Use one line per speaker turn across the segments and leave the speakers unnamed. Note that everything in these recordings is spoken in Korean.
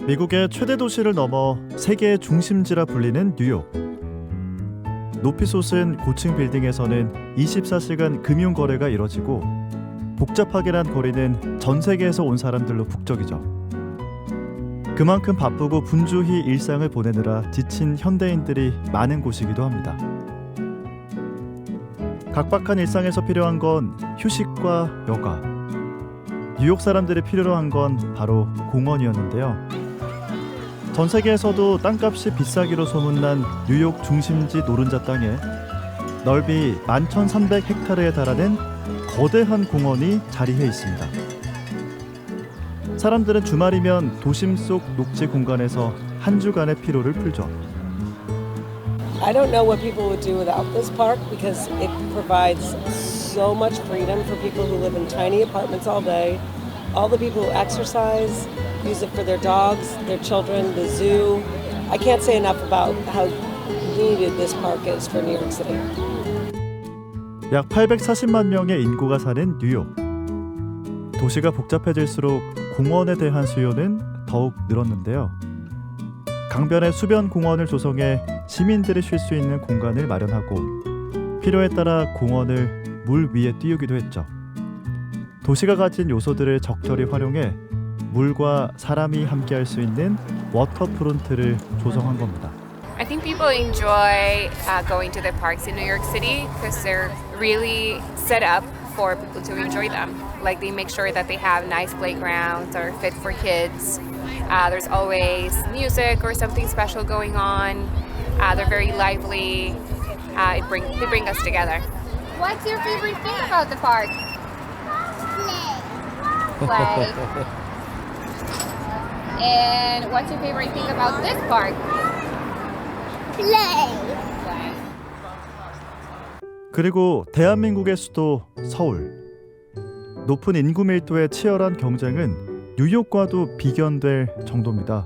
미국의 최대 도시를 넘어 세계의 중심지라 불리는 뉴욕. 높이 솟은 고층 빌딩에서는 24시간 금융 거래가 이뤄지고 복잡하게란 거리는 전 세계에서 온 사람들로 북적이죠. 그만큼 바쁘고 분주히 일상을 보내느라 지친 현대인들이 많은 곳이기도 합니다. 각박한 일상에서 필요한 건 휴식과 여가. 뉴욕 사람들이 필요로 한 건 바로 공원이었는데요. 전 세계에서도 땅값이 비싸기로 소문난 뉴욕 중심지 노른자 땅에 넓이 11,300헥타르에 달하는 거대한 공원이 자리해 있습니다. 사람들은 주말이면 도심 속 녹지 공간에서 한 주간의 피로를 풀죠.
I don't know what people would do without this park because it provides so much freedom for people who live in tiny apartments all day. All the people who exercise use it for their dogs, their children, the zoo. I can't say enough about how needed this park is for New York City.
약 840만 명의 인구가 사는 뉴욕. 도시가 복잡해질수록 공원에 대한 수요는 더욱 늘었는데요. 강변에 수변 공원을 조성해 시민들이 쉴 수 있는 공간을 마련하고 필요에 따라 공원을 물 위에 띄우기도 했죠. 도시가 가진 요소들을 적절히 활용해 물과 사람이 함께할 수 있는 워터프론트를 조성한 겁니다.
I think people enjoy going to the parks in New York City because they're really set up for people to enjoy them. Like they make sure that they have nice playgrounds that are fit for kids. There's always music or something special going on. They're very lively. They bring us together.
What's your favorite thing about the park? Play. And what's your favorite thing about this park? Play.
그리고 대한민국의 수도 서울. 높은 인구 밀도의 치열한 경쟁은 뉴욕과도 비견될 정도입니다.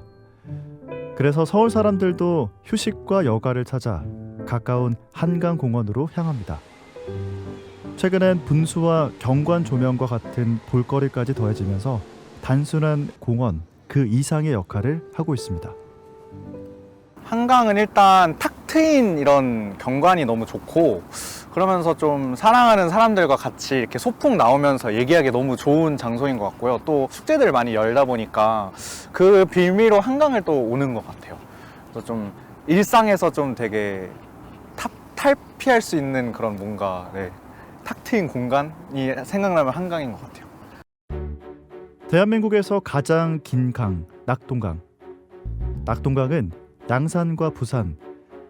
그래서 서울 사람들도 휴식과 여가를 찾아 가까운 한강공원으로 향합니다. 최근엔 분수와 경관 조명과 같은 볼거리까지 더해지면서 단순한 공원 그 이상의 역할을 하고 있습니다.
한강은 일단 탁 트인 이런 경관이 너무 좋고 그러면서 좀 사랑하는 사람들과 같이 이렇게 소풍 나오면서 얘기하기 너무 좋은 장소인 것 같고요. 또 축제들 많이 열다 보니까 그 빌미로 한강을 또 오는 것 같아요. 그래서 좀 일상에서 좀 되게 탈피할 수 있는 그런 뭔가 탁 트인 공간이 생각나면 한강인 것 같아요.
대한민국에서 가장 긴 강, 낙동강. 낙동강은 양산과 부산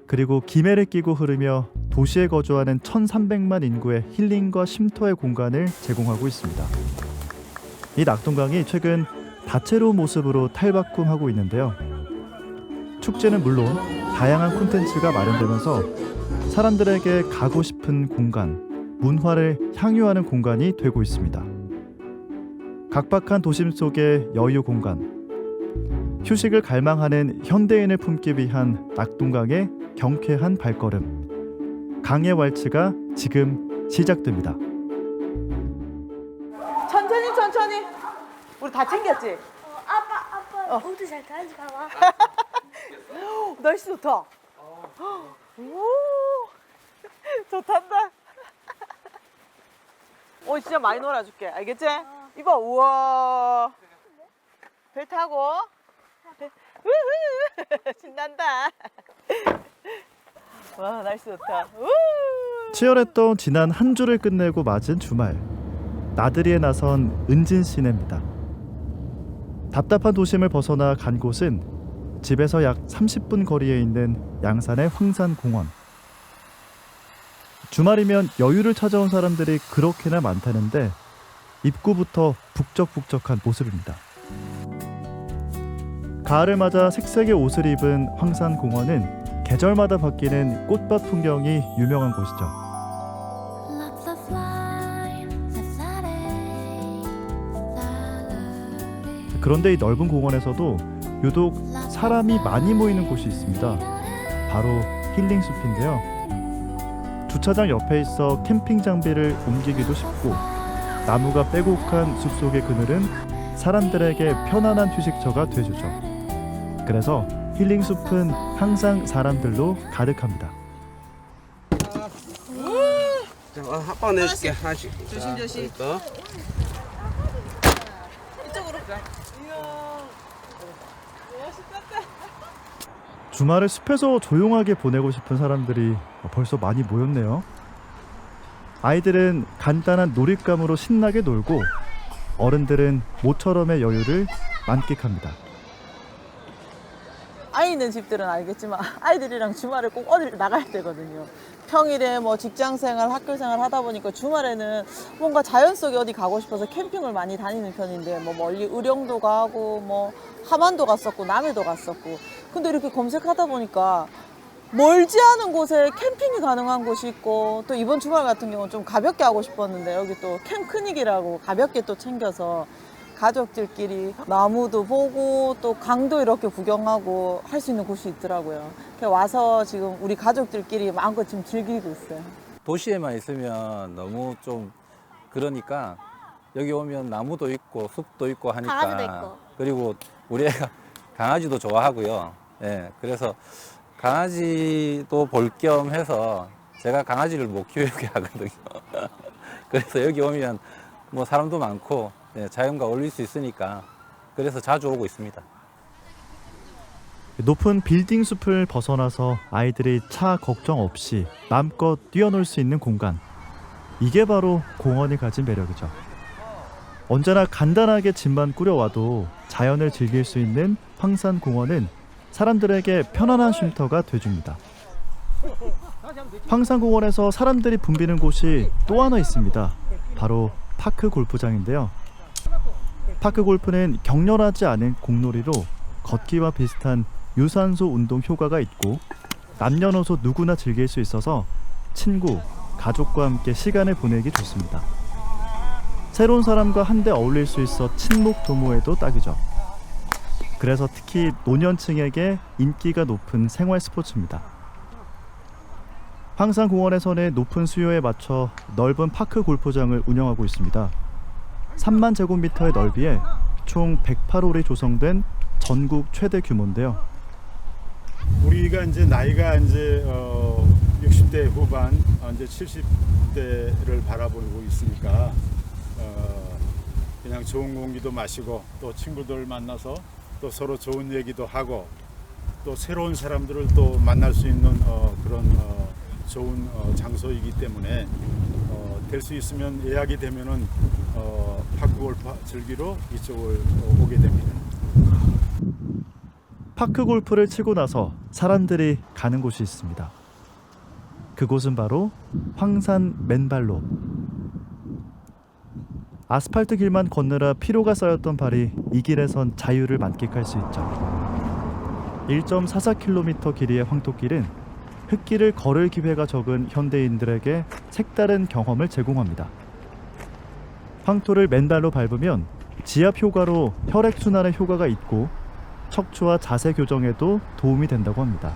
그리고 김해를 끼고 흐르며 도시에 거주하는 1,300만 인구의 힐링과 쉼터의 공간을 제공하고 있습니다. 이 낙동강이 최근 다채로운 모습으로 탈바꿈하고 있는데요. 축제는 물론 다양한 콘텐츠가 마련되면서 사람들에게 가고 싶은 공간, 문화를 향유하는 공간이 되고 있습니다. 각박한 도심 속의 여유 공간, 휴식을 갈망하는 현대인을 품기 위한 낙동강의 경쾌한 발걸음. 강의 왈츠가 지금 시작됩니다.
천천히. 우리 다 챙겼지?
아빠 모두 잘 타야지 봐봐.
날씨 좋다. 오, 좋단다. 진짜 많이 놀아줄게. 알겠지? 이봐, 우와. 배 타고. 우후, 신난다. 와, 날씨 좋다.
치열했던 지난 한 주를 끝내고 맞은 주말. 나들이에 나선 은진 씨네입니다. 답답한 도심을 벗어나 간 곳은 집에서 약 30분 거리에 있는 양산의 황산공원. 주말이면 여유를 찾아온 사람들이 그렇게나 많다는데 입구부터 북적북적한 모습입니다. 가을을 맞아 색색의 옷을 입은 황산공원은 계절마다 바뀌는 꽃밭 풍경이 유명한 곳이죠. 그런데 이 넓은 공원에서도 유독 사람이 많이 모이는 곳이 있습니다. 바로 힐링숲인데요. 주차장 옆에 있어 캠핑 장비를 옮기기도 쉽고 나무가 빼곡한 숲속의 그늘은 사람들에게 편안한 휴식처가 돼주죠. 그래서 힐링 숲은 항상 사람들로 가득합니다.
자, 합방 내줄게 하나씩.
조심조심.
또.
이쪽으로. 이야. 멋있다.
주말을 숲에서 조용하게 보내고 싶은 사람들이 벌써 많이 모였네요. 아이들은 간단한 놀잇감으로 신나게 놀고 어른들은 모처럼의 여유를 만끽합니다.
아이 있는 집들은 알겠지만 아이들이랑 주말에 꼭 어디를 나가야 되거든요. 평일에 뭐 직장생활, 학교생활 하다 보니까 주말에는 뭔가 자연 속에 어디 가고 싶어서 캠핑을 많이 다니는 편인데 뭐 멀리 의령도 가고 뭐 함안도 갔었고 남해도 갔었고 근데 이렇게 검색하다 보니까 멀지 않은 곳에 캠핑이 가능한 곳이 있고 또 이번 주말 같은 경우는 좀 가볍게 하고 싶었는데 여기 또 캠크닉이라고 가볍게 또 챙겨서 가족들끼리 나무도 보고 또 강도 이렇게 구경하고 할 수 있는 곳이 있더라고요. 그래서 와서 지금 우리 가족들끼리 마음껏 지금 즐기고 있어요.
도시에만 있으면 너무 좀 그러니까 여기 오면 나무도 있고 숲도 있고 하니까
강아지도 있고.
그리고 우리 애가 강아지도 좋아하고요. 예, 그래서 강아지도 볼 겸 해서 제가 강아지를 못 키우게 하거든요. 그래서 여기 오면 뭐 사람도 많고 예, 자연과 어울릴 수 있으니까 그래서 자주 오고 있습니다.
높은 빌딩 숲을 벗어나서 아이들이 차 걱정 없이 마음껏 뛰어놀 수 있는 공간. 이게 바로 공원이 가진 매력이죠. 언제나 간단하게 집만 꾸려와도 자연을 즐길 수 있는 황산공원은 사람들에게 편안한 쉼터가 돼줍니다. 황산공원에서 사람들이 붐비는 곳이 또 하나 있습니다. 바로 파크 골프장인데요. 파크 골프는 격렬하지 않은 공놀이로 걷기와 비슷한 유산소 운동 효과가 있고 남녀노소 누구나 즐길 수 있어서 친구, 가족과 함께 시간을 보내기 좋습니다. 새로운 사람과 한데 어울릴 수 있어 친목 도모에도 딱이죠. 그래서 특히 노년층에게 인기가 높은 생활 스포츠입니다. 황산공원에서는 높은 수요에 맞춰 넓은 파크 골프장을 운영하고 있습니다. 3만 제곱미터의 넓이에 총 108홀이 조성된 전국 최대 규모인데요.
우리가 이제 나이가 이제 60대 후반, 이제 70대를 바라보고 있으니까 그냥 좋은 공기도 마시고 또 친구들 만나서 또 서로 좋은 얘기도 하고 또 새로운 사람들을 또 만날 수 있는 그런 좋은 장소이기 때문에 될 수 있으면 예약이 되면은 파크 골프 즐기러 이쪽을 오게 됩니다.
파크 골프를 치고 나서 사람들이 가는 곳이 있습니다. 그곳은 바로 황산 맨발로. 아스팔트 길만 걷느라 피로가 쌓였던 발이 이 길에선 자유를 만끽할 수 있죠. 1.44km 길이의 황토길은 흙길을 걸을 기회가 적은 현대인들에게 색다른 경험을 제공합니다. 황토를 맨발로 밟으면 지압 효과로 혈액순환에 효과가 있고 척추와 자세 교정에도 도움이 된다고 합니다.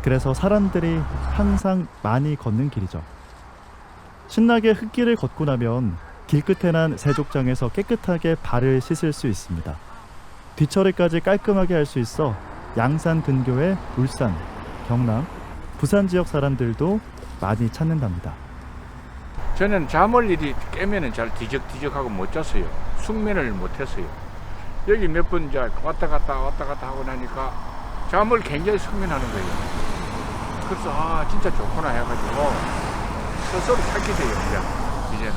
그래서 사람들이 항상 많이 걷는 길이죠. 신나게 흙길을 걷고 나면 길끝에 난 세족장에서 깨끗하게 발을 씻을 수 있습니다. 뒤처리까지 깔끔하게 할 수 있어 양산 근교의 울산, 경남, 부산 지역 사람들도 많이 찾는답니다.
저는 잠을 일이 깨면은 잘 뒤적뒤적하고 못 잤어요. 숙면을 못 했어요. 여기 몇 번 이제 왔다 갔다 하고 나니까 잠을 굉장히 숙면하는 거예요. 그래서 진짜 좋구나 해가지고 스스로 찾게 돼요. 이제는.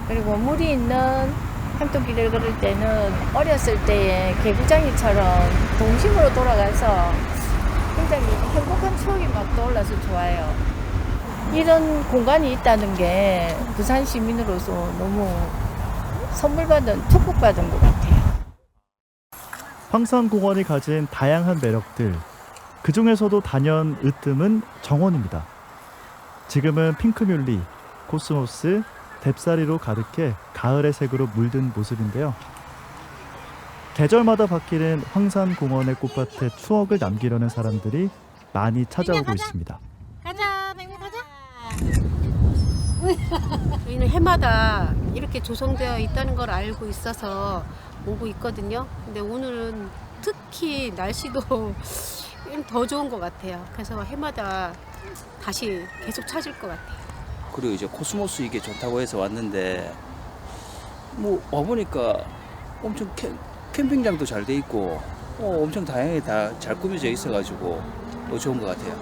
그리고 물이 있는 황토길을 걸을 때는 어렸을 때의 개구장이처럼 동심으로 돌아가서 굉장히 행복한 추억이 막 떠올라서 좋아요. 이런 공간이 있다는 게 부산 시민으로서 너무 선물받은, 축복받은 것 같아요.
황산공원이 가진 다양한 매력들, 그 중에서도 단연 으뜸은 정원입니다. 지금은 핑크뮬리, 코스모스, 뎁사리로 가득해 가을의 색으로 물든 모습인데요. 계절마다 바뀌는 황산공원의 꽃밭에 추억을 남기려는 사람들이 많이 찾아오고 있습니다.
가자, 백미 가자.
저희는 해마다 이렇게 조성되어 있다는 걸 알고 있어서 오고 있거든요. 근데 오늘은 특히 날씨도 더 좋은 것 같아요. 그래서 해마다 다시 계속 찾을 것 같아요.
그리고 이제 코스모스 이게 좋다고 해서 왔는데 뭐 와보니까 엄청 캠핑장도 잘 돼 있고 엄청 다양하게 다 잘 꾸며져 있어가지고 또 좋은 것 같아요.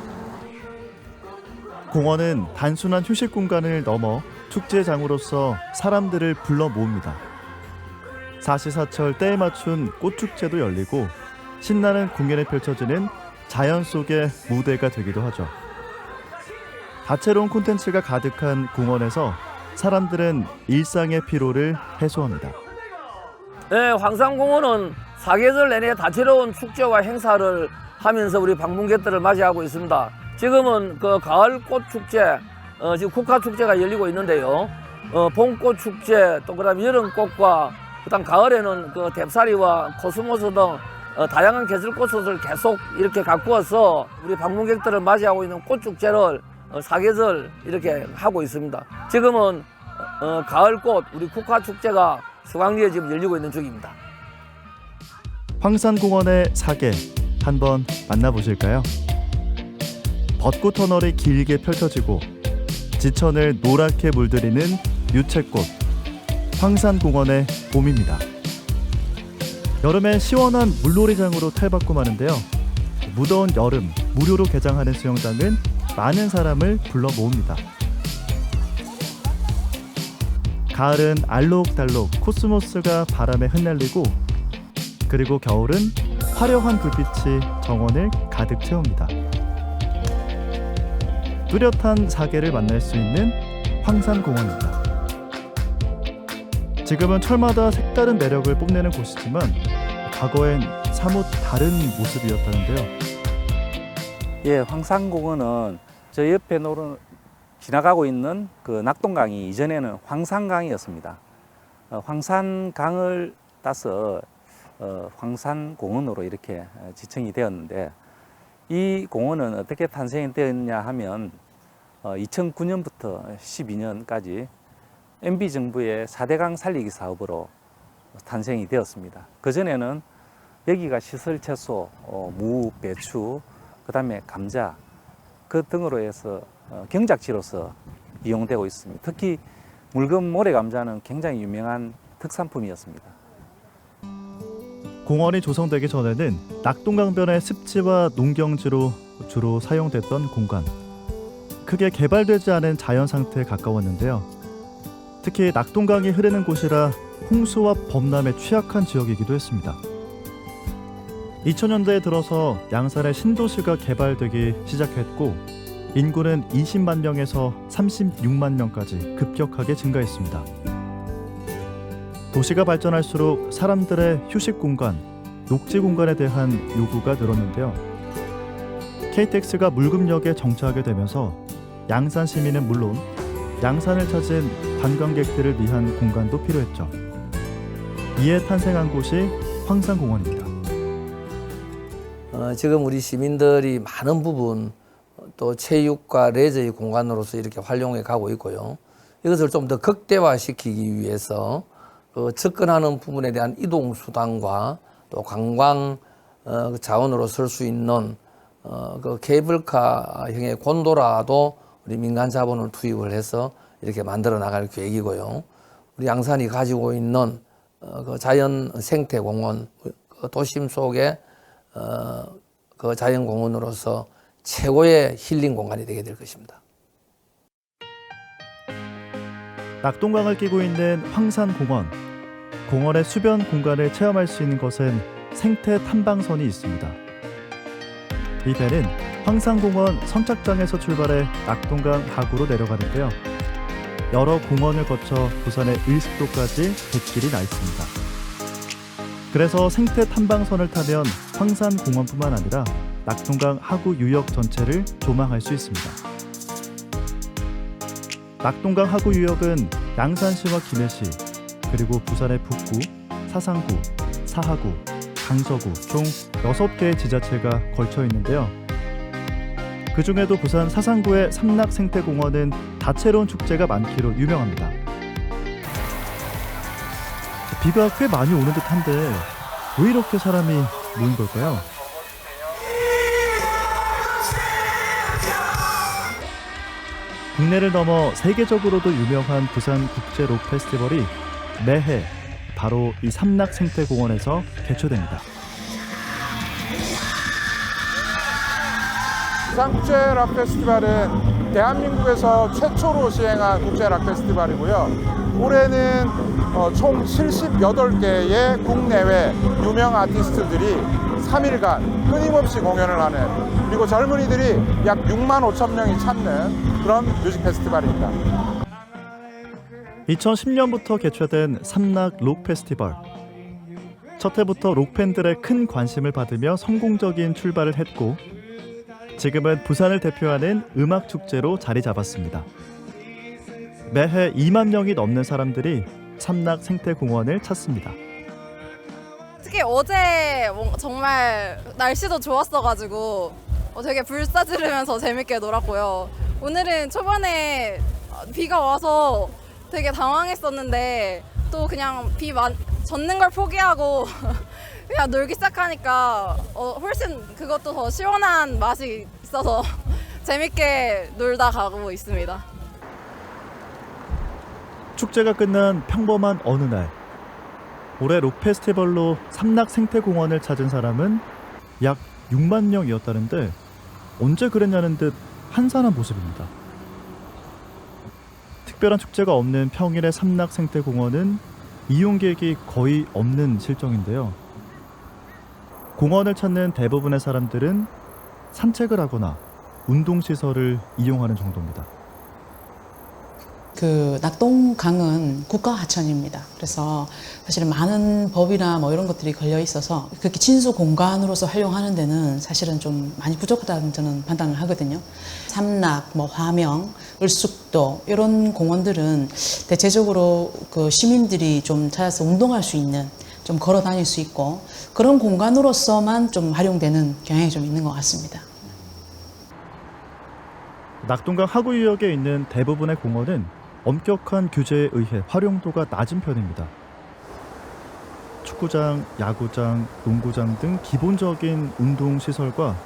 공원은 단순한 휴식 공간을 넘어 축제장으로서 사람들을 불러 모읍니다. 사시사철 때에 맞춘 꽃축제도 열리고 신나는 공연이 펼쳐지는 자연 속의 무대가 되기도 하죠. 다채로운 콘텐츠가 가득한 공원에서 사람들은 일상의 피로를 해소합니다.
네, 황산공원은 사계절 내내 다채로운 축제와 행사를 하면서 우리 방문객들을 맞이하고 있습니다. 지금은 그 가을꽃 축제, 지금 국화축제가 열리고 있는데요. 봄꽃 축제, 또 그다음 여름꽃과 그다음 가을에는 그 뎁사리와 코스모스 등 다양한 계절꽃을 계속 이렇게 가꾸어서 우리 방문객들을 맞이하고 있는 꽃축제를 사계절 이렇게 하고 있습니다. 지금은 가을꽃 우리 국화축제가 수강리에 지금 열리고 있는 중입니다.
황산공원의 사계 한번 만나보실까요? 벚꽃 터널이 길게 펼쳐지고 지천을 노랗게 물들이는 유채꽃, 황산공원의 봄입니다. 여름엔 시원한 물놀이장으로 탈바꿈 하는데요. 무더운 여름 무료로 개장하는 수영장은 많은 사람을 불러 모읍니다. 가을은 알록달록 코스모스가 바람에 흩날리고 그리고 겨울은 화려한 불빛이 정원을 가득 채웁니다. 뚜렷한 사계를 만날 수 있는 황산공원입니다. 지금은 철마다 색다른 매력을 뽐내는 곳이지만 과거엔 사뭇 다른 모습이었다는데요.
예, 황산공원은 저 옆에 지나가고 있는 그 낙동강이 이전에는 황산강이었습니다. 황산강을 따서 황산공원으로 이렇게 지칭이 되었는데 이 공원은 어떻게 탄생이 되었냐 하면 2009년부터 12년까지 MB정부의 4대강 살리기 사업으로 탄생이 되었습니다. 그전에는 여기가 시설 채소, 무, 배추, 그 다음에 감자 그 등으로 해서 경작지로서 이용되고 있습니다. 특히 물금 모래감자는 굉장히 유명한 특산품이었습니다.
공원이 조성되기 전에는 낙동강변의 습지와 농경지로 주로 사용됐던 공간. 크게 개발되지 않은 자연 상태에 가까웠는데요. 특히 낙동강이 흐르는 곳이라 홍수와 범람에 취약한 지역이기도 했습니다. 2000년대에 들어서 양산의 신도시가 개발되기 시작했고 인구는 20만 명에서 36만 명까지 급격하게 증가했습니다. 도시가 발전할수록 사람들의 휴식 공간, 녹지 공간에 대한 요구가 늘었는데요. KTX가 물금역에 정차하게 되면서 양산 시민은 물론 양산을 찾은 관광객들을 위한 공간도 필요했죠. 이에 탄생한 곳이 황산공원입니다.
지금 우리 시민들이 많은 부분 또 체육과 레저의 공간으로서 이렇게 활용해 가고 있고요. 이것을 좀 더 극대화시키기 위해서 접근하는 부분에 대한 이동 수단과 또 관광 자원으로 쓸 수 있는 그 케이블카형의 곤도라도 우리 민간 자본을 투입을 해서 이렇게 만들어 나갈 계획이고요. 우리 양산이 가지고 있는 그 자연 생태 공원, 도심 속의 그 자연 공원으로서 최고의 힐링 공간이 되게 될 것입니다.
낙동강을 끼고 있는 황산공원. 공원의 수변 공간을 체험할 수 있는 것은 생태 탐방선이 있습니다. 이 배는 황산공원 선착장에서 출발해 낙동강 하구로 내려가는데요. 여러 공원을 거쳐 부산의 을식도까지 뱃길이 나 있습니다. 그래서 생태 탐방선을 타면 황산공원뿐만 아니라 낙동강 하구 유역 전체를 조망할 수 있습니다. 낙동강 하구 유역은 양산시와 김해시, 그리고 부산의 북구, 사상구, 사하구, 강서구 총 6개의 지자체가 걸쳐 있는데요. 그 중에도 부산 사상구의 삼락생태공원은 다채로운 축제가 많기로 유명합니다. 비가 꽤 많이 오는 듯한데 왜 이렇게 사람이 모인 걸까요? 국내를 넘어 세계적으로도 유명한 부산 국제 록 페스티벌이 매해 바로 이 삼락생태공원에서 개최됩니다.
부산 국제 락 페스티벌은 대한민국에서 최초로 시행한 국제 락 페스티벌이고요. 올해는 총 78개의 국내외 유명 아티스트들이 3일간 끊임없이 공연을 하는, 그리고 젊은이들이 약 6만 5천 명이 찾는 그런 뮤직 페스티벌입니다.
2010년부터 개최된 삼락 록 페스티벌. 첫 해부터 록 팬들의 큰 관심을 받으며 성공적인 출발을 했고 지금은 부산을 대표하는 음악 축제로 자리 잡았습니다. 매해 2만 명이 넘는 사람들이 삼락 생태공원을 찾습니다.
특히 어제 정말 날씨도 좋았어가지고 되게 불사지르면서 재밌게 놀았고요. 오늘은 초반에 비가 와서 되게 당황했었는데 또 그냥 젖는 걸 포기하고 그냥 놀기 시작하니까 훨씬 그것도 더 시원한 맛이 있어서 재밌게 놀다 가고 있습니다.
축제가 끝난 평범한 어느 날, 올해 록 페스티벌로 삼락 생태공원을 찾은 사람은 약 6만 명이었다는데 언제 그랬냐는 듯 한산한 모습입니다. 특별한 축제가 없는 평일의 삼락 생태공원은 이용객이 거의 없는 실정인데요. 공원을 찾는 대부분의 사람들은 산책을 하거나 운동시설을 이용하는 정도입니다.
그 낙동강은 국가하천입니다. 그래서 사실은 많은 법이나 뭐 이런 것들이 걸려 있어서 그렇게 진수 공간으로서 활용하는 데는 사실은 좀 많이 부족하다는 저는 판단을 하거든요. 삼락, 뭐 화명, 을숙도 이런 공원들은 대체적으로 그 시민들이 좀 찾아서 운동할 수 있는, 좀 걸어 다닐 수 있고 그런 공간으로서만 좀 활용되는 경향이 좀 있는 것 같습니다.
낙동강 하구유역에 있는 대부분의 공원은 엄격한 규제에 의해 활용도가 낮은 편입니다. 축구장, 야구장, 농구장 등 기본적인 운동시설과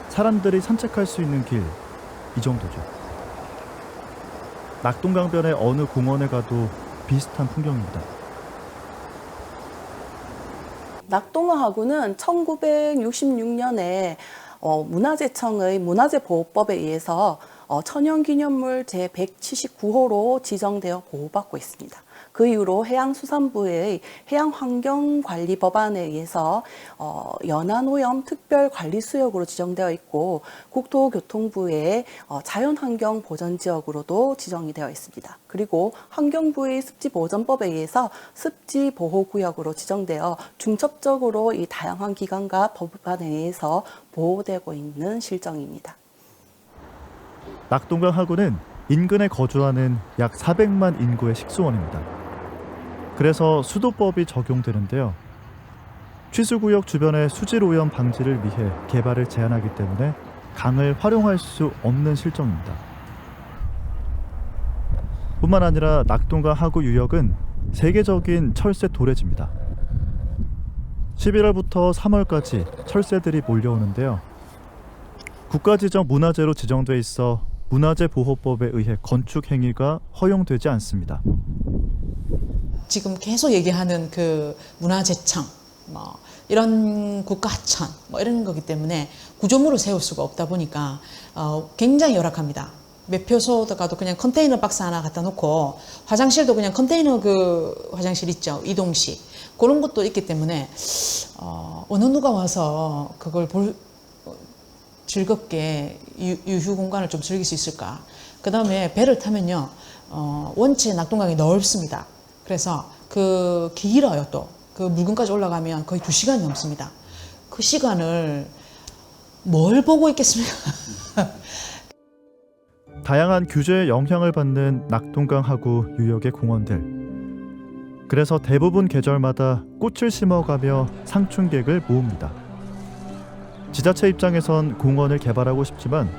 사람들이 산책할 수 있는 길, 이 정도죠. 낙동강변의 어느 공원에 가도 비슷한 풍경입니다.
낙동강하구는 1966년에 문화재청의 문화재보호법에 의해서 천연기념물 제179호로 지정되어 보호받고 있습니다. 그 이후로 해양수산부의 해양환경관리법안에 의해서 연안오염 특별관리수역으로 지정되어 있고 국토교통부의 자연환경보전지역으로도 지정이 되어 있습니다. 그리고 환경부의 습지보전법에 의해서 습지보호구역으로 지정되어 중첩적으로 이 다양한 기관과 법안에 의해서 보호되고 있는 실정입니다.
낙동강 하구는 인근에 거주하는 약 400만 인구의 식수원입니다. 그래서 수도법이 적용되는데요. 취수구역 주변의 수질오염 방지를 위해 개발을 제한하기 때문에 강을 활용할 수 없는 실정입니다. 뿐만 아니라 낙동강 하구 유역은 세계적인 철새 도래지입니다. 11월부터 3월까지 철새들이 몰려오는데요. 국가지정 문화재로 지정돼 있어 문화재보호법에 의해 건축 행위가 허용되지 않습니다.
지금 계속 얘기하는 그 문화재청, 뭐 이런 국가하천, 뭐 이런 거기 때문에 구조물을 세울 수가 없다 보니까 굉장히 열악합니다. 매표소도 가도 그냥 컨테이너 박스 하나 갖다 놓고 화장실도 그냥 컨테이너 그 화장실 있죠, 이동식 그런 것도 있기 때문에 어느 누가 와서 그걸 즐겁게 유휴 공간을 좀 즐길 수 있을까. 그 다음에 배를 타면요, 원체 낙동강이 넓습니다. 그래서 그 길어요. 또 그 물건까지 올라가면 거의 2시간이 넘습니다. 그 시간을 뭘 보고 있겠습니까?
다양한 규제의 영향을 받는 낙동강 하구 유역의 공원들. 그래서 대부분 계절마다 꽃을 심어가며 상춘객을 모읍니다. 지자체 입장에선 공원을 개발하고 싶지만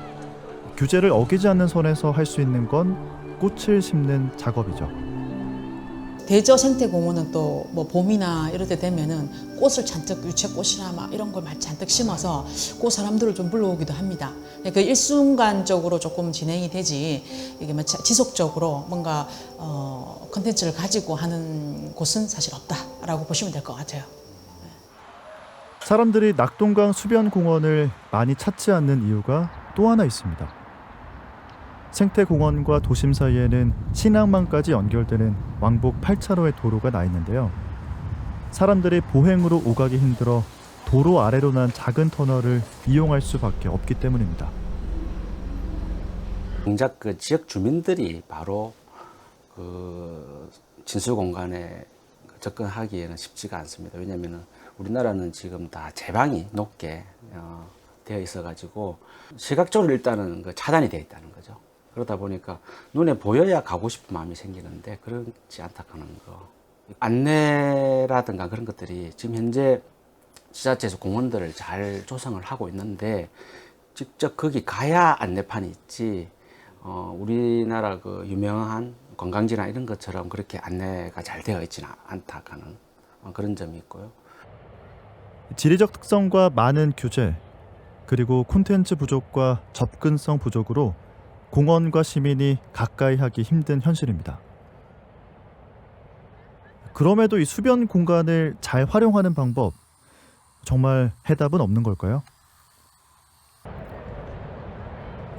규제를 어기지 않는 선에서 할 수 있는 건 꽃을 심는 작업이죠.
대저 생태공원은 또 뭐 봄이나 이럴 때 되면은 꽃을 잔뜩 유채꽃이나 막 이런 걸 잔뜩 심어서 그 사람들을 좀 불러오기도 합니다. 그 일순간적으로 조금 진행이 되지 이게 뭐 지속적으로 뭔가 컨텐츠를 가지고 하는 곳은 사실 없다라고 보시면 될 것 같아요.
사람들이 낙동강 수변공원을 많이 찾지 않는 이유가 또 하나 있습니다. 생태공원과 도심 사이에는 신항만까지 연결되는 왕복 8차로의 도로가 나 있는데요. 사람들이 보행으로 오가기 힘들어 도로 아래로 난 작은 터널을 이용할 수밖에 없기 때문입니다.
정작 그 지역 주민들이 바로 그 진수 공간에 접근하기에는 쉽지가 않습니다. 왜냐하면 우리나라는 지금 다 제방이 높게 되어 있어가지고 시각적으로 일단은 그 차단이 되어 있다는 거죠. 그러다 보니까 눈에 보여야 가고 싶은 마음이 생기는데 그렇지 않다는 거. 안내라든가 그런 것들이 지금 현재 지자체에서 공원들을 잘 조성을 하고 있는데 직접 거기 가야 안내판이 있지 우리나라 그 유명한 관광지나 이런 것처럼 그렇게 안내가 잘 되어 있지는 않다는 그런 점이 있고요.
지리적 특성과 많은 규제, 그리고 콘텐츠 부족과 접근성 부족으로 공원과 시민이 가까이 하기 힘든 현실입니다. 그럼에도 이 수변 공간을 잘 활용하는 방법, 정말 해답은 없는 걸까요?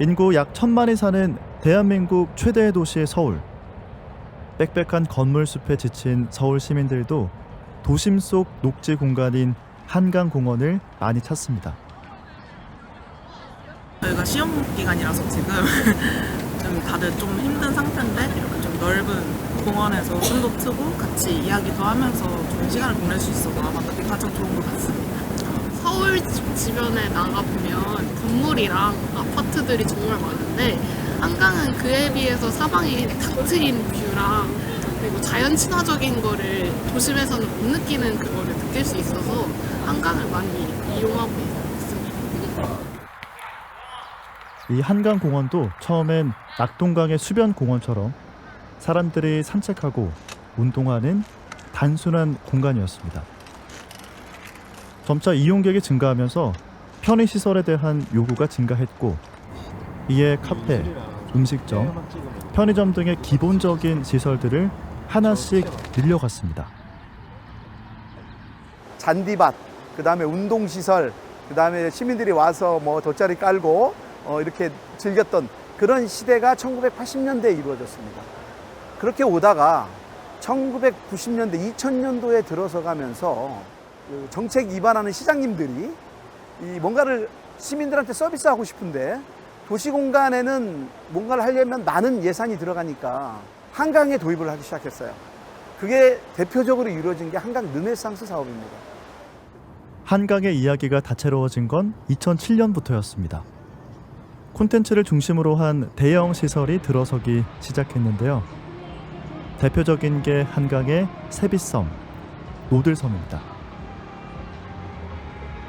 인구 약 1000만이 사는 대한민국 최대의 도시의 서울. 빽빽한 건물 숲에 지친 서울 시민들도 도심 속 녹지 공간인 한강공원을 많이 찾습니다.
저희가 시험 기간이라서 지금 좀 다들 좀 힘든 상태인데 이렇게 좀 넓은 공원에서 춤도 추고 같이 이야기도 하면서 좋은 시간을 보낼 수 있어서 아마 그게 가장 좋은 것 같습니다.
서울 주변에 나가보면 건물이랑 아파트들이 정말 많은데 한강은 그에 비해서 사방에 탁 트인 뷰랑 그리고 자연 친화적인 거를 도심에서는 못 느끼는 그거를 느낄 수 있어서 한강을 많이 이용하고 있습니다.
이 한강공원도 처음엔 낙동강의 수변공원처럼 사람들이 산책하고 운동하는 단순한 공간이었습니다. 점차 이용객이 증가하면서 편의시설에 대한 요구가 증가했고 이에 카페, 음식점, 편의점 등의 기본적인 시설들을 하나씩 늘려갔습니다.
잔디밭, 그 다음에 운동시설, 그 다음에 시민들이 와서 뭐 돗자리 깔고 이렇게 즐겼던 그런 시대가 1980년대에 이루어졌습니다. 그렇게 오다가 1990년대, 2000년도에 들어서 가면서 정책 위반하는 시장님들이 이 뭔가를 시민들한테 서비스하고 싶은데 도시공간에는 뭔가를 하려면 많은 예산이 들어가니까 한강에 도입을 하기 시작했어요. 그게 대표적으로 이루어진 게 한강 르네상스 사업입니다.
한강의 이야기가 다채로워진 건 2007년부터였습니다. 콘텐츠를 중심으로 한 대형 시설이 들어서기 시작했는데요. 대표적인 게 한강의 세빛섬, 노들섬입니다.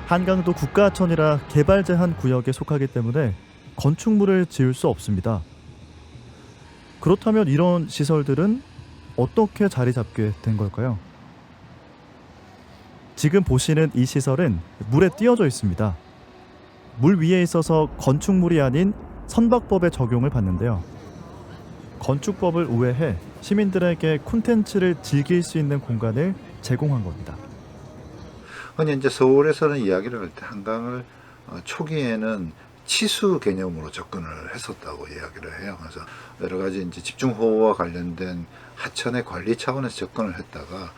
한강도 국가하천이라 개발 제한 구역에 속하기 때문에 건축물을 지을 수 없습니다. 그렇다면 이런 시설들은 어떻게 자리 잡게 된 걸까요? 지금 보시는 이 시설은 물에 띄어져 있습니다. 물 위에 있어서 건축물이 아닌 선박법의 적용을 받는데요. 건축법을 우회해 시민들에게 콘텐츠를 즐길 수 있는 공간을 제공한 겁니다.
흔히 이제 서울에서는 이야기를 할 때 한강을 초기에는 치수 개념으로 접근을 했었다고 이야기를 해요. 그래서 여러 가지 이제 집중호우와 관련된 하천의 관리 차원에서 접근을 했다가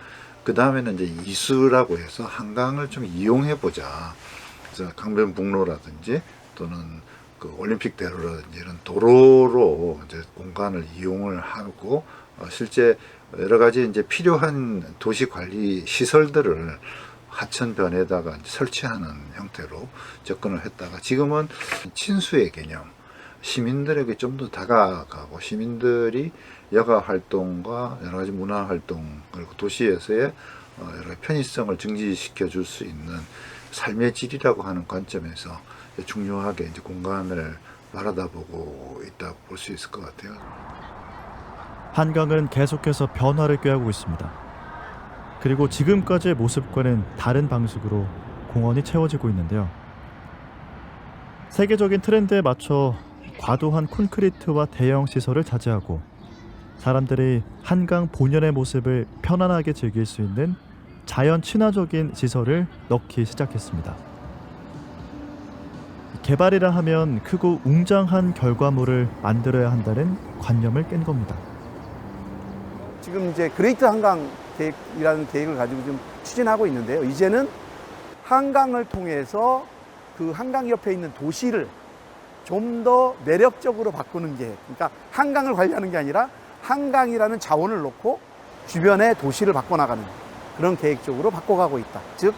그 다음에는 이제 이수라고 해서 한강을 좀 이용해 보자. 그래서 강변북로라든지 또는 그 올림픽대로라든지 이런 도로로 이제 공간을 이용을 하고 실제 여러 가지 이제 필요한 도시 관리 시설들을 하천변에다가 설치하는 형태로 접근을 했다가 지금은 친수의 개념, 시민들에게 좀 더 다가가고 시민들이 여가 활동과 여러 가지 문화 활동 그리고 도시에서의 여러 가지 편의성을 증진시켜 줄 수 있는 삶의 질이라고 하는 관점에서 중요하게 이제 공간을 바라다보고 있다고 볼 수 있을 것 같아요.
한강은 계속해서 변화를 꾀하고 있습니다. 그리고 지금까지의 모습과는 다른 방식으로 공원이 채워지고 있는데요. 세계적인 트렌드에 맞춰 과도한 콘크리트와 대형 시설을 자제하고 사람들이 한강 본연의 모습을 편안하게 즐길 수 있는 자연 친화적인 시설을 넣기 시작했습니다. 개발이라 하면 크고 웅장한 결과물을 만들어야 한다는 관념을 깬 겁니다.
지금 이제 그레이트 한강 계획이라는 계획을 가지고 좀 추진하고 있는데요. 이제는 한강을 통해서 그 한강 옆에 있는 도시를 좀 더 매력적으로 바꾸는 계획. 그러니까 한강을 관리하는 게 아니라 한강이라는 자원을 놓고 주변의 도시를 바꿔나가는 그런 계획 쪽으로 바꿔가고 있다. 즉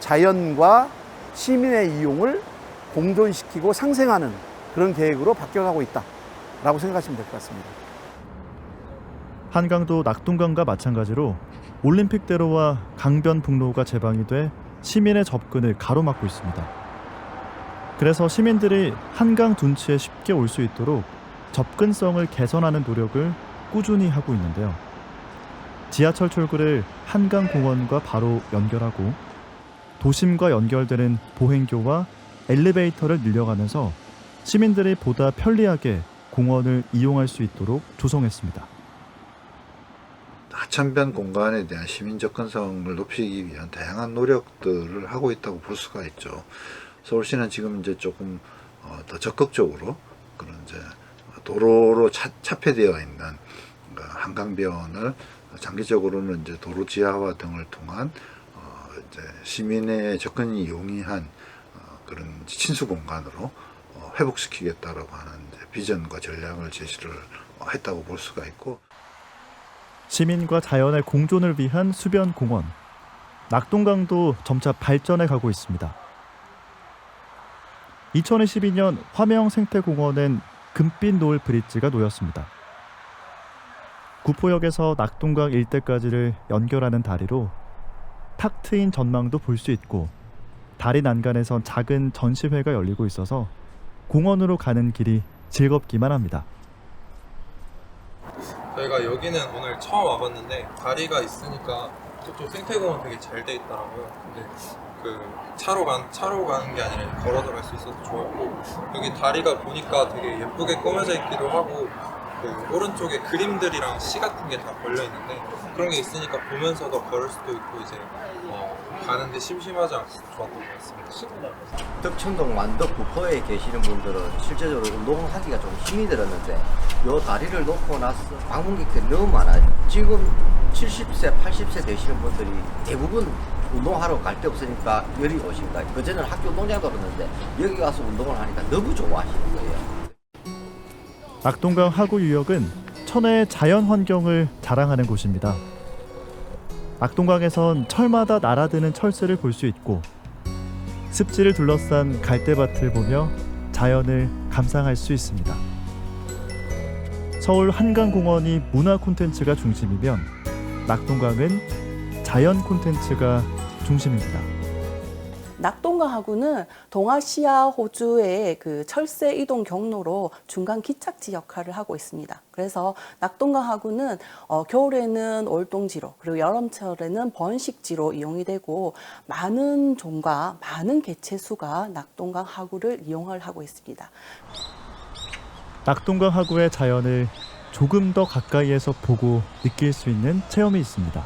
자연과 시민의 이용을 공존시키고 상생하는 그런 계획으로 바뀌어가고 있다라고 생각하시면 될 것 같습니다.
한강도 낙동강과 마찬가지로 올림픽대로와 강변북로가 제방이 돼 시민의 접근을 가로막고 있습니다. 그래서 시민들이 한강 둔치에 쉽게 올 수 있도록 접근성을 개선하는 노력을 꾸준히 하고 있는데요. 지하철 출구를 한강공원과 바로 연결하고 도심과 연결되는 보행교와 엘리베이터를 늘려가면서 시민들이 보다 편리하게 공원을 이용할 수 있도록 조성했습니다.
하천변 공간에 대한 시민 접근성을 높이기 위한 다양한 노력들을 하고 있다고 볼 수가 있죠. 서울시는 지금 이제 조금 더 적극적으로 그런 이제 도로로 차폐되어 있는 한강변을 장기적으로는 이제 도로 지하화 등을 통한 이제 시민의 접근이 용이한 그런 친수 공간으로 회복시키겠다라고 하는 이제 비전과 전략을 제시를 했다고 볼 수가 있고,
시민과 자연의 공존을 위한 수변 공원, 낙동강도 점차 발전해 가고 있습니다. 2022년 화명 생태공원엔 금빛 노을 브릿지가 놓였습니다. 구포역에서 낙동강 일대까지를 연결하는 다리로 탁 트인 전망도 볼 수 있고 다리 난간에선 작은 전시회가 열리고 있어서 공원으로 가는 길이 즐겁기만 합니다.
저희가 여기는 오늘 처음 와봤는데 다리가 있으니까 저쪽 생태공원 되게 잘 돼 있더라고요. 근데 그 차로 가는 게 아니라 걸어 들어갈 수 있어서 좋았고, 여기 다리가 보니까 되게 예쁘게 꾸며져 있기도 하고, 그 오른쪽에 그림들이랑 시 같은 게 다 걸려 있는데 그런 게 있으니까 보면서도 걸을 수도 있고 이제 가는데 심심하지 않고 좋았던 것 같습니다.
덕천동 완덕 구포에 계시는 분들은 실제적으로 운동하기가 좀 힘이 들었는데 이 다리를 놓고 나서 방문객들이 너무 많아요. 지금 70세, 80세 되시는 분들이 대부분 운동하러 갈 데 없으니까 여기 오신다. 그전에는 학교 운동장도 그랬는데 여기 가서 운동을 하니까 너무 좋아하시는 거예요.
낙동강 하구유역은 천혜의 자연 환경을 자랑하는 곳입니다. 낙동강에선 철마다 날아드는 철새를 볼 수 있고 습지를 둘러싼 갈대밭을 보며 자연을 감상할 수 있습니다. 서울 한강공원이 문화 콘텐츠가 중심이면 낙동강은 자연 콘텐츠가 중심입니다.
낙동강 하구는 동아시아 호주의 그 철새 이동 경로로 중간 기착지 역할을 하고 있습니다. 그래서 낙동강 하구는 겨울에는 올동지로 그리고 여름철에는 번식지로 이용이 되고 많은 종과 많은 개체수가 낙동강 하구를 이용을 하고 있습니다.
낙동강 하구의 자연을 조금 더 가까이에서 보고 느낄 수 있는 체험이 있습니다.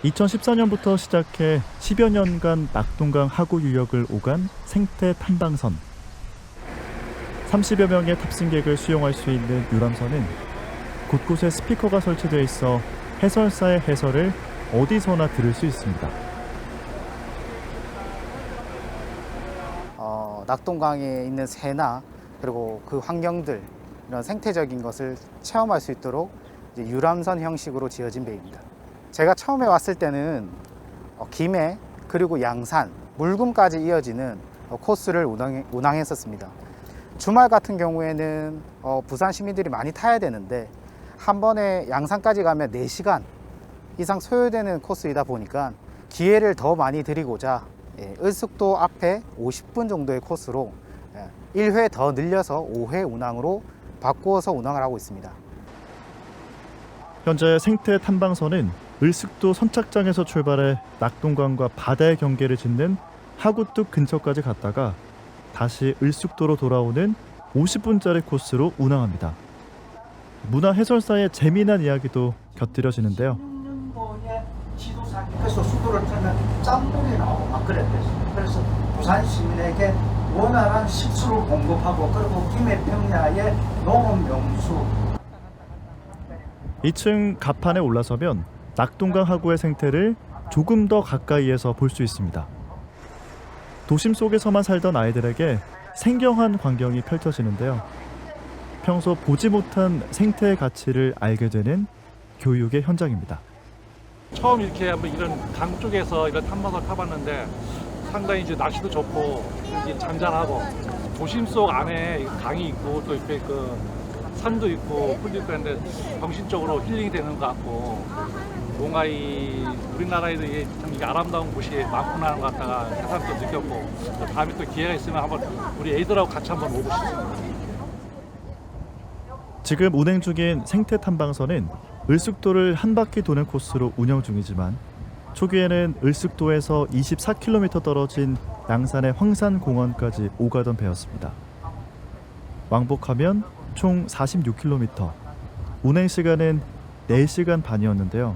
2014년부터 시작해 10여 년간 낙동강 하구 유역을 오간 생태 탐방선. 30여 명의 탑승객을 수용할 수 있는 유람선은 곳곳에 스피커가 설치되어 있어 해설사의 해설을 어디서나 들을 수 있습니다.
낙동강에 있는 새나 그리고 그 환경들, 이런 생태적인 것을 체험할 수 있도록 이제 유람선 형식으로 지어진 배입니다. 제가 처음에 왔을 때는 김해 그리고 양산, 물금까지 이어지는 코스를 운항했었습니다. 주말 같은 경우에는 부산 시민들이 많이 타야 되는데 한 번에 양산까지 가면 4시간 이상 소요되는 코스이다 보니까 기회를 더 많이 드리고자 을숙도 앞에 50분 정도의 코스로 1회 더 늘려서 5회 운항으로 바꾸어서 운항을 하고 있습니다.
현재 생태 탐방선은 을숙도 선착장에서 출발해 낙동강과 바다의 경계를 짓는 하구뚝 근처까지 갔다가 다시 을숙도로 돌아오는 50분짜리 코스로 운항합니다. 문화해설사의 재미난 이야기도 곁들여지는데요.
그래서 수도를 타면 짠물이 나오고 막 그랬대요. 그래서 부산 시민에게 원활한 식수를 공급하고 그리고 김해평야의 농업 명수.
2층 갑판에 올라서면 낙동강 하구의 생태를 조금 더 가까이에서 볼 수 있습니다. 도심 속에서만 살던 아이들에게 생경한 광경이 펼쳐지는데요. 평소 보지 못한 생태의 가치를 알게 되는 교육의 현장입니다.
처음 이렇게 한번 이런 강 쪽에서 이런 탐방을 타봤는데 상당히 이제 날씨도 좋고 이게 잔잔하고 도심 속 안에 강이 있고 또 옆에 그 산도 있고 풀도 있고 했는데 정신적으로 힐링이 되는 것 같고 뭔가 이 우리나라에도 참 이게 아름다운 곳이 많구나 하는 것 같다가 새삼 또 느꼈고 다음에 또 기회가 있으면 한번 우리 애들하고 같이 한번 오고 싶습니다.
지금 운행 중인 생태 탐방선은 을숙도를 한 바퀴 도는 코스로 운영 중이지만 초기에는 을숙도에서 24km 떨어진 양산의 황산공원까지 오가던 배였습니다. 왕복하면 총 46km, 운행 시간은 4시간 반이었는데요.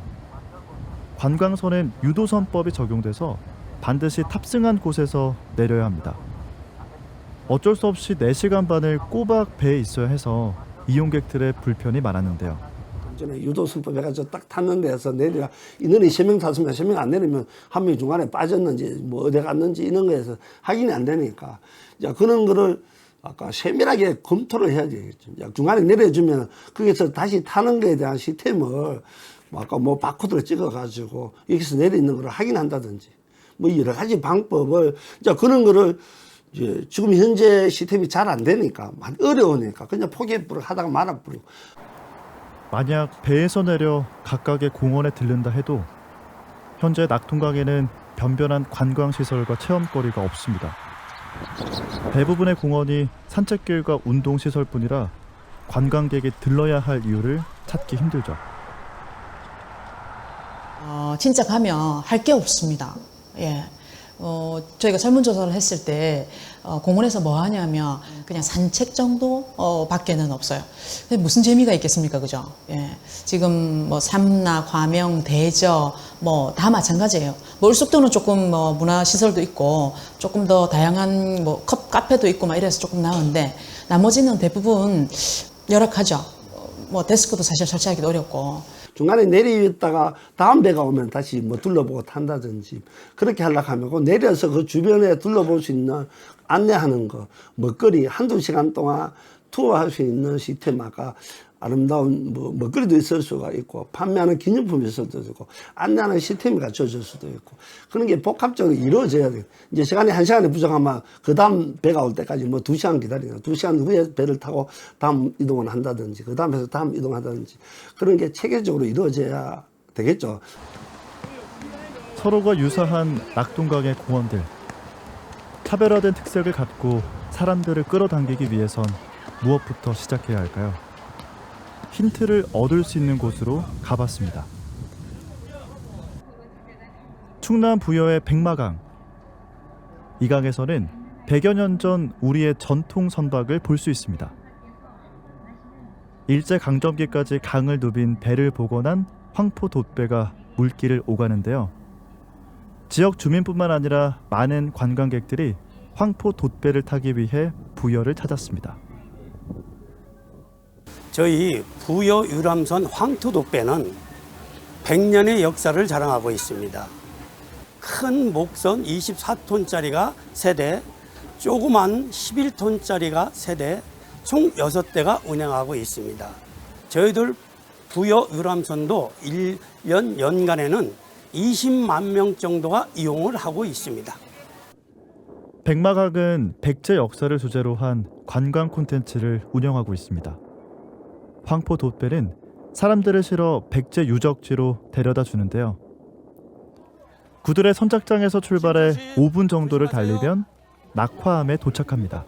관광선은 유도선법이 적용돼서 반드시 탑승한 곳에서 내려야 합니다. 어쩔 수 없이 4시간 반을 꼬박 배에 있어야 해서 이용객들의 불편이 많았는데요.
전에 유도선법 해가지고 딱 탔는 데서 내려 인원이 3명 탔으면 3명 안 내리면 한 명이 중간에 빠졌는지 뭐 어디 갔는지 이런 거에서 확인이 안 되니까 자 그런 거를 아까 세밀하게 검토를 해야 되겠죠. 중간에 내려주면 거기서 다시 타는 거에 대한 시스템을 아까 뭐 바코드를 찍어가지고 여기서 내리는 걸 확인한다든지 뭐 여러 가지 방법을 자 그런 거를 이제 지금 현재 시스템이 잘 안 되니까 어려우니까 그냥 포기해버리고 하다가 말아버리고.
만약 배에서 내려 각각의 공원에 들른다 해도 현재 낙동강에는 변변한 관광시설과 체험거리가 없습니다. 대부분의 공원이 산책길과 운동시설뿐이라 관광객이 들러야 할 이유를 찾기 힘들죠.
진짜 가면 할 게 없습니다. 예. 저희가 설문조사를 했을 때 공원에서 뭐 하냐면 그냥 산책 정도 밖에는 없어요. 근데 무슨 재미가 있겠습니까, 그죠? 예. 지금 뭐 삼라, 과명, 대저 뭐 다 마찬가지예요. 뭐 을숙도는 조금 뭐 문화시설도 있고 조금 더 다양한 뭐 카페도 있고 막 이래서 조금 나은데 나머지는 대부분 열악하죠. 뭐 데스크도 사실 설치하기도 어렵고.
중간에 내리다가 다음 배가 오면 다시 뭐 둘러보고 탄다든지 그렇게 하려고 하면 그 내려서 그 주변에 둘러볼 수 있는 안내하는 거 먹거리 한두 시간 동안 투어할 수 있는 시스템 아까 아름다운 뭐 먹거리도 있을 수가 있고 판매하는 기념품이 있을 수도 있고 안내하는 시스템이 갖춰질 수도 있고 그런 게 복합적으로 이루어져야 돼요. 이제 시간이 1시간이 부족하면 그 다음 배가 올 때까지 뭐 2시간 기다리는 2시간 후에 배를 타고 다음 이동을 한다든지 그 다음에서 다음 이동하든지 그런 게 체계적으로 이루어져야 되겠죠.
서로가 유사한 낙동강의 공원들. 차별화된 특색을 갖고 사람들을 끌어당기기 위해선 무엇부터 시작해야 할까요? 힌트를 얻을 수 있는 곳으로 가봤습니다. 충남 부여의 백마강. 이 강에서는 100여 년 전 우리의 전통 선박을 볼 수 있습니다. 일제강점기까지 강을 누빈 배를 복원한 황포 돛배가 물길을 오가는데요. 지역 주민뿐만 아니라 많은 관광객들이 황포 돛배를 타기 위해 부여를 찾았습니다.
저희 부여 유람선 황토돛배는 100년의 역사를 자랑하고 있습니다. 큰 목선 24톤짜리가 3대, 조그만 11톤짜리가 3대, 총 6대가 운행하고 있습니다. 저희들 부여 유람선도 1년 연간에는 20만 명 정도가 이용을 하고 있습니다.
백마강은 백제 역사를 주제로 한 관광 콘텐츠를 운영하고 있습니다. 황포 돛배는 사람들을 실어 백제 유적지로 데려다 주는데요. 구들의 선착장에서 출발해 5분 정도를 달리면 낙화암에 도착합니다.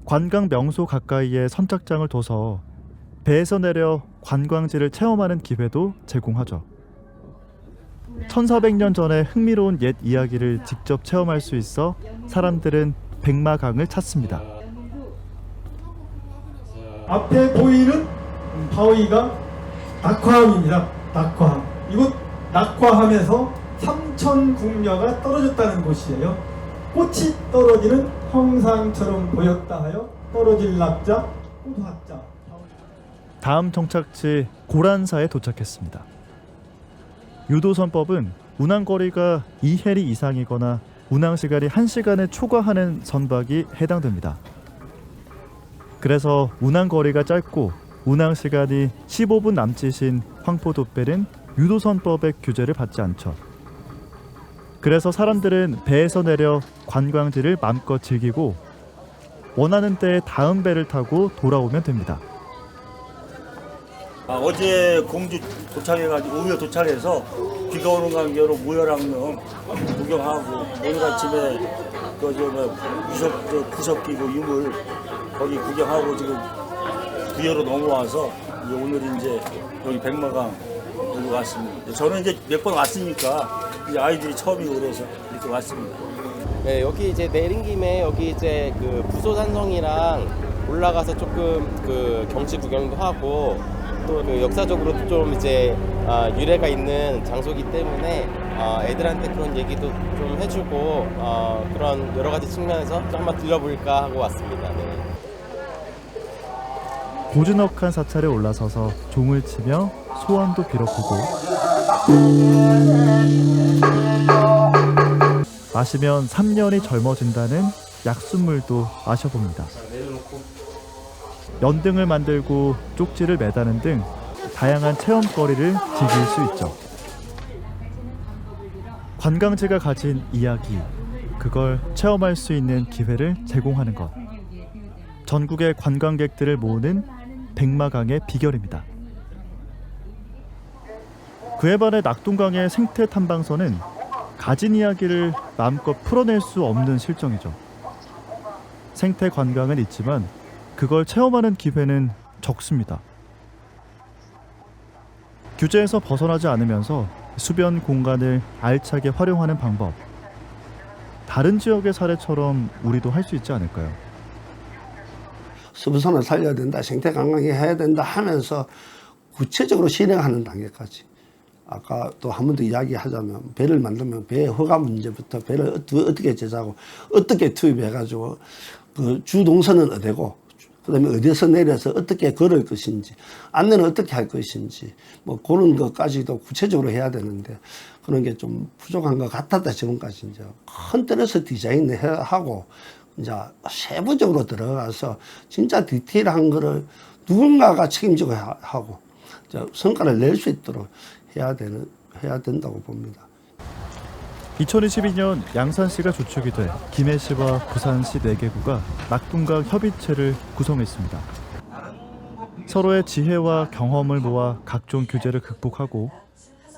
관광 명소 가까이에 선착장을 둬서 배에서 내려 관광지를 체험하는 기회도 제공하죠. 1400년 전의 흥미로운 옛 이야기를 직접 체험할 수 있어 사람들은 백마강을 찾습니다.
앞에 보이는 바위가 낙화암입니다. 낙화암. 이곳 낙화암에서 삼천궁녀가 떨어졌다는 곳이에요. 꽃이 떨어지는 형상처럼 보였다 하여 떨어질 낙자, 꽃화자.
다음 정착지 고란사에 도착했습니다. 유도선법은 운항거리가 2해리 이상이거나 운항시간이 1시간을 초과하는 선박이 해당됩니다. 그래서 운항거리가 짧고 운항시간이 15분 남짓인 황포도배는 유도선법의 규제를 받지 않죠. 그래서 사람들은 배에서 내려 관광지를 마음껏 즐기고 원하는 때에 다음 배를 타고 돌아오면 됩니다.
어제 공주 도착해가지고 오후에 도착해서 비가 오는 관계로 무열항릉 구경하고 오늘 아침에 구석기고 유물 거기 구경하고 지금 부여로 넘어와서 이제 오늘 이제 여기 백마강 여기 왔습니다. 저는 이제 몇 번 왔으니까 이제 아이들이 처음이고 그래서 이렇게 왔습니다.
네, 여기 이제 내린 김에 여기 이제 그 부소산성이랑 올라가서 조금 그 경치 구경도 하고 또 그 역사적으로도 좀 이제 유래가 있는 장소이기 때문에 애들한테 그런 얘기도 좀 해주고 그런 여러 가지 측면에서 좀 한번 들려볼까 하고 왔습니다. 네.
고즈넉한 사찰에 올라서서 종을 치며 소원도 빌어보고 마시면 3년이 젊어진다는 약순물도 마셔봅니다. 연등을 만들고 쪽지를 매다는 등 다양한 체험거리를 즐길 수 있죠. 관광지가 가진 이야기, 그걸 체험할 수 있는 기회를 제공하는 것. 전국의 관광객들을 모으는 백마강의 비결입니다. 그에 반해 낙동강의 생태 탐방선은 가진 이야기를 마음껏 풀어낼 수 없는 실정이죠. 생태 관광은 있지만 그걸 체험하는 기회는 적습니다. 규제에서 벗어나지 않으면서 수변 공간을 알차게 활용하는 방법. 다른 지역의 사례처럼 우리도 할 수 있지 않을까요?
수분선을 살려야 된다, 생태 관광이 해야 된다 하면서 구체적으로 실행하는 단계까지. 아까 또 한 번 더 이야기하자면 배를 만들면 배 허가 문제부터 배를 어떻게 제작하고 어떻게 투입해가지고 그 주동선은 어디고 그다음에 어디서 내려서 어떻게 걸을 것인지 안내는 어떻게 할 것인지 뭐 그런 것까지도 구체적으로 해야 되는데 그런 게 좀 부족한 것 같았다. 지금까지 이제 큰 틀에서 디자인을 하고 이제 세부적으로 들어가서 진짜 디테일한 거를 누군가가 책임지고 하고 성과를 낼 수 있도록 해야 된다고 봅니다.
2022년 양산시가 주축이 돼 김해시와 부산시 4개구가 낙동강 협의체를 구성했습니다. 서로의 지혜와 경험을 모아 각종 규제를 극복하고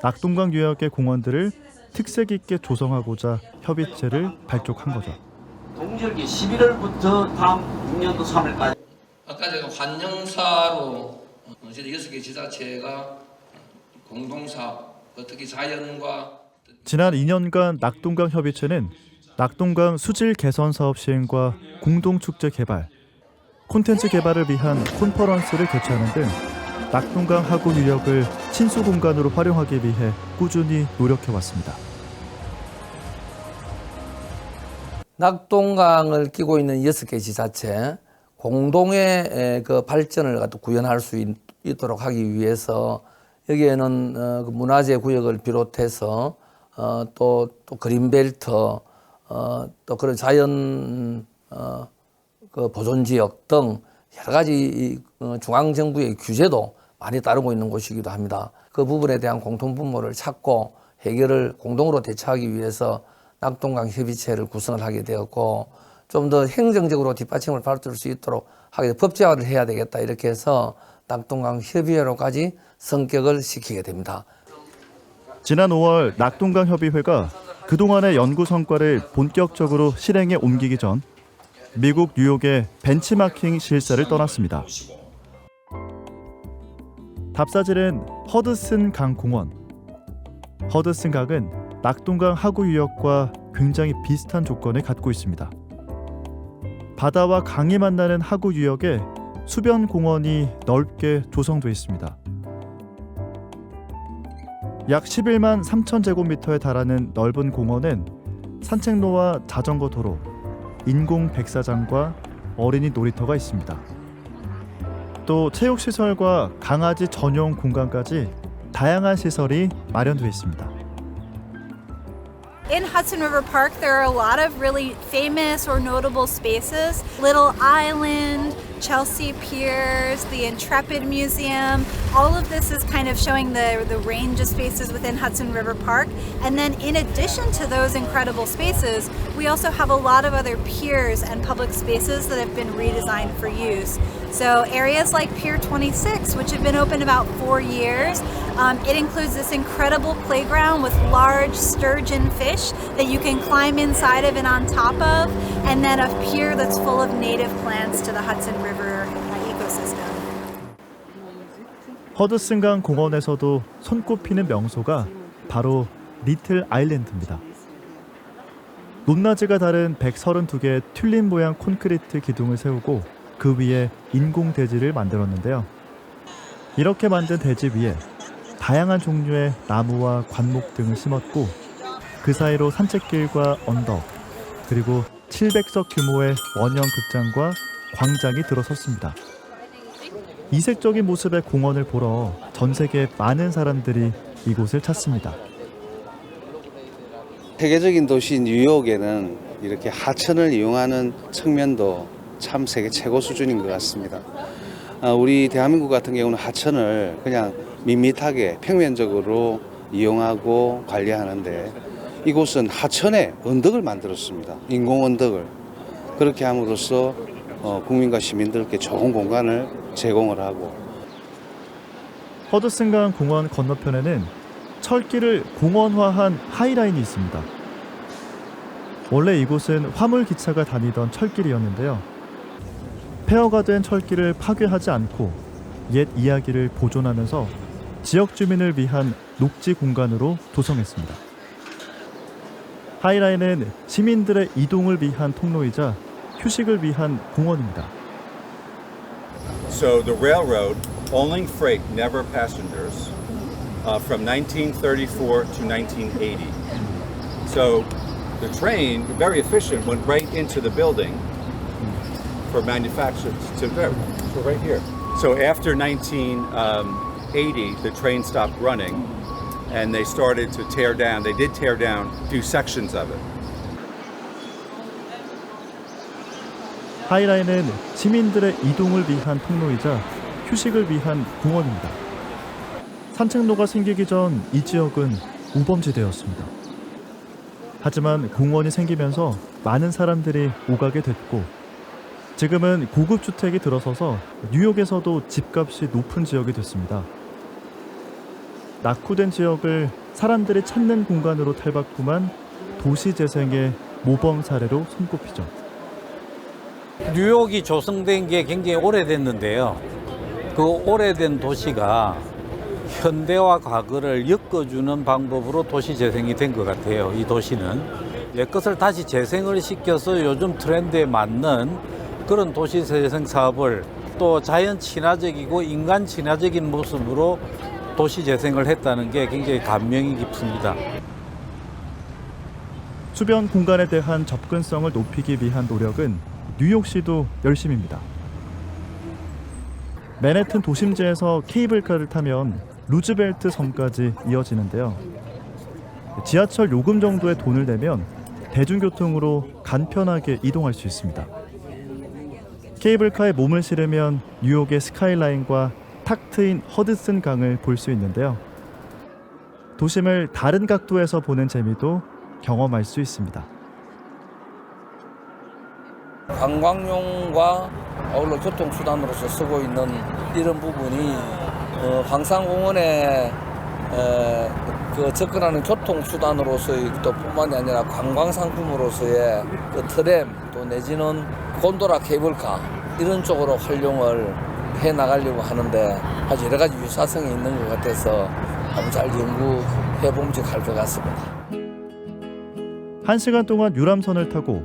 낙동강 유역의 공원들을 특색 있게 조성하고자 협의체를 발족한 거죠.
동절기 11월부터 다음 6년도 3월까지.
아까 제가 환영사로 저희 6개 지자체가 공동사업, 특히 자연과
지난 2년간 낙동강 협의체는 낙동강 수질 개선 사업 시행과 공동축제 개발, 콘텐츠 개발을 위한 콘퍼런스를 개최하는 등 낙동강 하구 유역을 친수 공간으로 활용하기 위해 꾸준히 노력해왔습니다.
낙동강을 끼고 있는 6개 지자체 공동의 그 발전을 구현할 수 있도록 하기 위해서 여기에는 문화재 구역을 비롯해서 또 그린벨트, 또 그런 자연 그 보존지역 등 여러 가지 중앙정부의 규제도 많이 따르고 있는 곳이기도 합니다. 그 부분에 대한 공통분모를 찾고 해결을 공동으로 대처하기 위해서 낙동강 협의체를 구성을 하게 되었고 좀 더 행정적으로 뒷받침을 받을 수 있도록 하게 법제화를 해야 되겠다 이렇게 해서 낙동강 협의회로까지 성격을 시키게 됩니다.
지난 5월 낙동강 협의회가 그동안의 연구 성과를 본격적으로 실행에 옮기기 전 미국 뉴욕의 벤치마킹 실사를 떠났습니다. 답사질은 허드슨 강 공원. 허드슨 강은 낙동강 하구 유역과 굉장히 비슷한 조건을 갖고 있습니다. 바다와 강이 만나는 하구 유역에 수변 공원이 넓게 조성되어 있습니다. 약 11만 3천 제곱미터에 달하는 넓은 공원은 산책로와 자전거 도로, 인공 백사장과 어린이 놀이터가 있습니다. 또 체육시설과 강아지 전용 공간까지 다양한 시설이 마련되어 있습니다.
In Hudson River Park, there are a lot of really famous or notable spaces. Little Island, Chelsea Piers, the Intrepid Museum. All of this is kind of showing the range of spaces within Hudson River Park. And then in addition to those incredible spaces, we also have a lot of other piers and public spaces that have been redesigned for use. So areas like Pier 26, which have been open about 4 years, it includes this incredible playground with large sturgeon fish that you can climb inside of and on top of, and then a pier that's full of native plants to the Hudson River ecosystem.
허드슨강 공원에서도 손꼽히는 명소가 바로 리틀 아일랜드입니다. 높낮이가 다른 132개의 튤립 모양 콘크리트 기둥을 세우고 그 위에 인공 대지를 만들었는데요. 이렇게 만든 대지 위에 다양한 종류의 나무와 관목 등을 심었고 그 사이로 산책길과 언덕 그리고 700석 규모의 원형 극장과 광장이 들어섰습니다. 이색적인 모습의 공원을 보러 전 세계 많은 사람들이 이곳을 찾습니다.
세계적인 도시 뉴욕에는 이렇게 하천을 이용하는 측면도 참 세계 최고 수준인 것 같습니다. 우리 대한민국 같은 경우는 하천을 그냥 밋밋하게 평면적으로 이용하고 관리하는데 이곳은 하천에 언덕을 만들었습니다. 인공 언덕을. 그렇게 함으로써 국민과 시민들께 좋은 공간을 제공을 하고.
허드슨강 공원 건너편에는 철길을 공원화한 하이라인이 있습니다. 원래 이곳은 화물 기차가 다니던 철길이었는데요. 폐허가 된 철길을 파괴하지 않고 옛 이야기를 보존하면서 지역 주민을 위한 녹지 공간으로 조성했습니다. 하이라인은 시민들의 이동을 위한 통로이자 휴식을 위한 공원입니다.
So the railroad, only freight, never passengers, from 1934 to 1980. So the train, very efficient, went right into the building for manufacturers. So right here. So after 1980, the train stopped running, and they started to tear down. They did tear down a few sections of it.
하이라인은 시민들의 이동을 위한 통로이자 휴식을 위한 공원입니다. 산책로가 생기기 전 이 지역은 우범지대였습니다. 하지만 공원이 생기면서 많은 사람들이 오가게 됐고 지금은 고급 주택이 들어서서 뉴욕에서도 집값이 높은 지역이 됐습니다. 낙후된 지역을 사람들이 찾는 공간으로 탈바꿈한 도시 재생의 모범 사례로 손꼽히죠.
뉴욕이 조성된 게 굉장히 오래됐는데요. 그 오래된 도시가 현대와 과거를 엮어주는 방법으로 도시 재생이 된 것 같아요. 이 도시는 옛것을 다시 재생을 시켜서 요즘 트렌드에 맞는 그런 도시 재생 사업을 또 자연 친화적이고 인간 친화적인 모습으로 도시 재생을 했다는 게 굉장히 감명이 깊습니다.
수변 공간에 대한 접근성을 높이기 위한 노력은 뉴욕시도 열심입니다. 맨해튼 도심지에서 케이블카를 타면 루즈벨트 섬까지 이어지는데요. 지하철 요금 정도의 돈을 내면 대중교통으로 간편하게 이동할 수 있습니다. 케이블카에 몸을 실으면 뉴욕의 스카이라인과 탁 트인 허드슨 강을 볼 수 있는데요. 도심을 다른 각도에서 보는 재미도 경험할 수 있습니다.
관광용과 아울러 교통수단으로서 쓰고 있는 이런 부분이 황산공원에 그 접근하는 교통수단으로서의 또 뿐만이 아니라 관광상품으로서의 그 트램 또 내지는 곤도라 케이블카 이런 쪽으로 활용을 해 나가려고 하는데
아주 여러 가지 유사성이 있는 것 같아서 한번 잘 연구해 보면 좋을 것 같습니다.
1시간 동안 유람선을 타고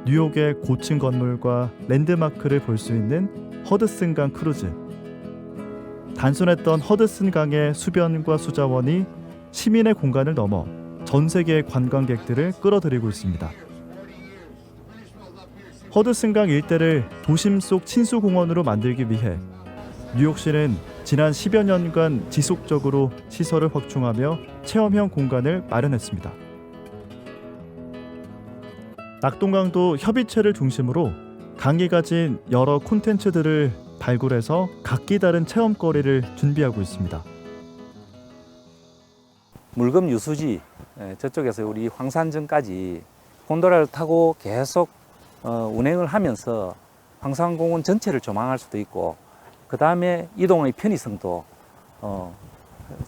뉴욕의 고층 건물과 랜드마크를 볼 수 있는 허드슨강 크루즈. 단순했던 허드슨강의 수변과 수자원이 시민의 공간을 넘어 전 세계의 관광객들을 끌어들이고 있습니다. 허드슨강 일대를 도심 속 친수공원으로 만들기 위해 뉴욕시는 지난 10여 년간 지속적으로 시설을 확충하며 체험형 공간을 마련했습니다. 낙동강도 협의체를 중심으로 강이 가진 여러 콘텐츠들을 발굴해서 각기 다른 체험거리를 준비하고 있습니다.
물금 유수지 저쪽에서 우리 황산전까지 곤도라를 타고 계속 운행을 하면서 황산공원 전체를 조망할 수도 있고, 그 다음에 이동의 편의성도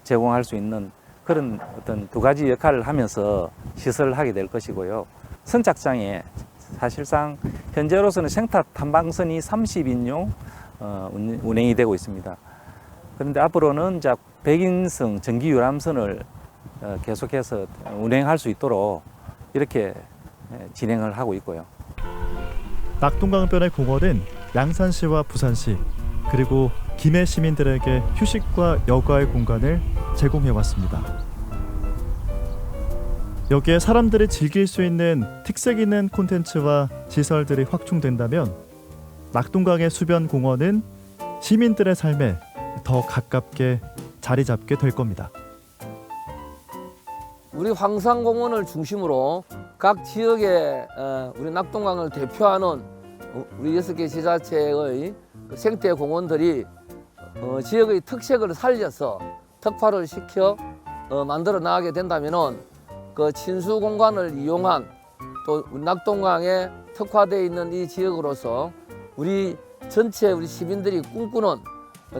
제공할 수 있는 그런 어떤 두 가지 역할을 하면서 시설을 하게 될 것이고요. 선착장에 사실상 현재로서는 생타 탐방선이 30인용 운행이 되고 있습니다. 그런데 앞으로는 이제 100인승 전기 유람선을 계속해서 운행할 수 있도록 이렇게 진행을 하고 있고요.
낙동강변의 공원은 양산시와 부산시 그리고 김해 시민들에게 휴식과 여가의 공간을 제공해 왔습니다. 여기에 사람들이 즐길 수 있는 특색 있는 콘텐츠와 시설들이 확충된다면 낙동강의 수변 공원은 시민들의 삶에 더 가깝게 자리 잡게 될 겁니다.
우리 황산공원을 중심으로 각 지역의 우리 낙동강을 대표하는 우리 6개 지자체의 생태 공원들이 지역의 특색을 살려서 특화를 시켜 만들어 나가게 된다면은 그 친수 공간을 이용한 또 낙동강에 특화되어 있는 이 지역으로서 우리 전체 우리 시민들이 꿈꾸는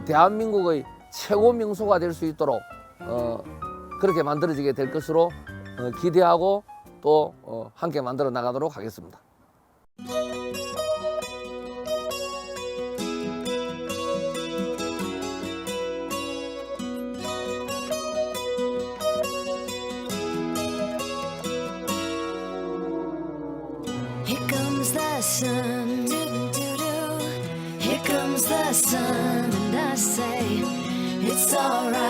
대한민국의 최고 명소가 될 수 있도록 그렇게 만들어지게 될 것으로 기대하고 또 함께 만들어 나가도록 하겠습니다.
Here comes the sun, here comes the sun, and I say it's alright.